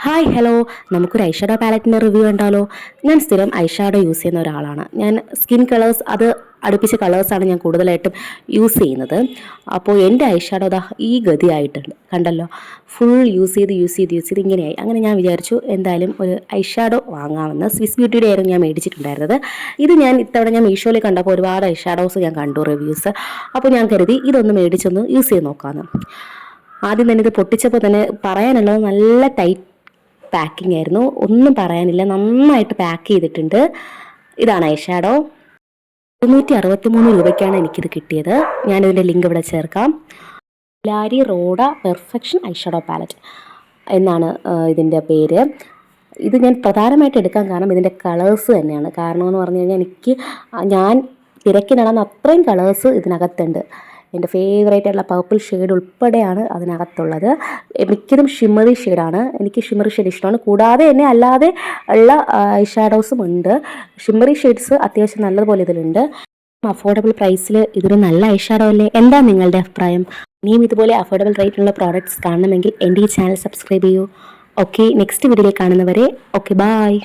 Hi hello, നമുക്കൊരു eyeshadow പാലറ്റിൻ്റെ review ഉണ്ടല്ലോ. ഞാൻ സ്ഥിരം ഐഷാഡോ യൂസ് ചെയ്യുന്ന ഒരാളാണ്. ഞാൻ സ്കിൻ കളേഴ്സ് അത് അടുപ്പിച്ച കളേഴ്സാണ് ഞാൻ കൂടുതലായിട്ടും യൂസ് ചെയ്യുന്നത്. അപ്പോൾ എൻ്റെ ഐഷാഡോ ദാ ഈ ഗതിയായിട്ടുണ്ട്, കണ്ടല്ലോ. ഫുൾ യൂസ് ചെയ്ത് ഇങ്ങനെയായി. അങ്ങനെ ഞാൻ വിചാരിച്ചു എന്തായാലും ഒരു ഐഷാഡോ വാങ്ങാമെന്ന്. സ്വിസ് ബ്യൂട്ടിയുടെ ആയിരുന്നു ഞാൻ മേടിച്ചിട്ടുണ്ടായിരുന്നത്. ഇത് ഞാൻ ഇത്തവണ ഞാൻ മീഷോയിൽ കണ്ടപ്പോൾ ഒരുപാട് ഐഷാഡോസ് ഞാൻ കണ്ടു റിവ്യൂസ്. അപ്പോൾ ഞാൻ കരുതി ഇതൊന്ന് മേടിച്ചൊന്ന് യൂസ് ചെയ്ത് നോക്കാമെന്ന്. ആദ്യം തന്നെ ഇത് പൊട്ടിച്ചപ്പോൾ തന്നെ പറയാനുള്ളത് നല്ല ടൈറ്റ് പാക്കിംഗ് ആയിരുന്നു, ഒന്നും പറയാനില്ല. നന്നായിട്ട് പാക്ക് ചെയ്തിട്ടുണ്ട്. ഇതാണ് ഐഷാഡോ. 263 രൂപയ്ക്കാണ് എനിക്കിത് കിട്ടിയത്. ഞാനിതിൻ്റെ ലിങ്ക് ഇവിടെ ചേർക്കാം. Larry Rodda perfection eyeshadow palette എന്നാണ് ഇതിൻ്റെ പേര്. ഇത് ഞാൻ പ്രധാനമായിട്ട് എടുക്കാൻ കാരണം ഇതിൻ്റെ കളേഴ്സ് തന്നെയാണ്. കാരണം എന്ന് പറഞ്ഞു കഴിഞ്ഞാൽ ഞാൻ തിരക്കി നടന്ന അത്രയും കളേഴ്സ് ഇതിനകത്തുണ്ട്. എൻ്റെ ഫേവറേറ്റ് ആയിട്ടുള്ള പർപ്പിൾ ഷെയ്ഡ് ഉൾപ്പെടെയാണ് അതിനകത്തുള്ളത്. മിക്കതും ഷിമ്മറി ഷെയ്ഡാണ്. എനിക്ക് ഷിമ്മറി ഷെയ്ഡ് ഇഷ്ടമാണ്. കൂടാതെ തന്നെ അല്ലാതെ ഉള്ള ഐഷാഡോസും ഉണ്ട്. ഷിമ്മറി ഷെയ്ഡ്സ് അത്യാവശ്യം നല്ലതുപോലെ ഇതിലുണ്ട്. അഫോർഡബിൾ പ്രൈസിൽ ഇതൊരു നല്ല ഐഷാഡോ അല്ലേ? എന്താ നിങ്ങളുടെ അഭിപ്രായം? ഇനിയും ഇതുപോലെ അഫോർഡബിൾ റേറ്റിലുള്ള പ്രോഡക്റ്റ്സ് കാണണമെങ്കിൽ എൻ്റെ ഈ ചാനൽ സബ്സ്ക്രൈബ് ചെയ്യൂ. ഓക്കെ, നെക്സ്റ്റ് വീഡിയോയിൽ കാണുന്നവരെ ഓക്കെ, ബായ്.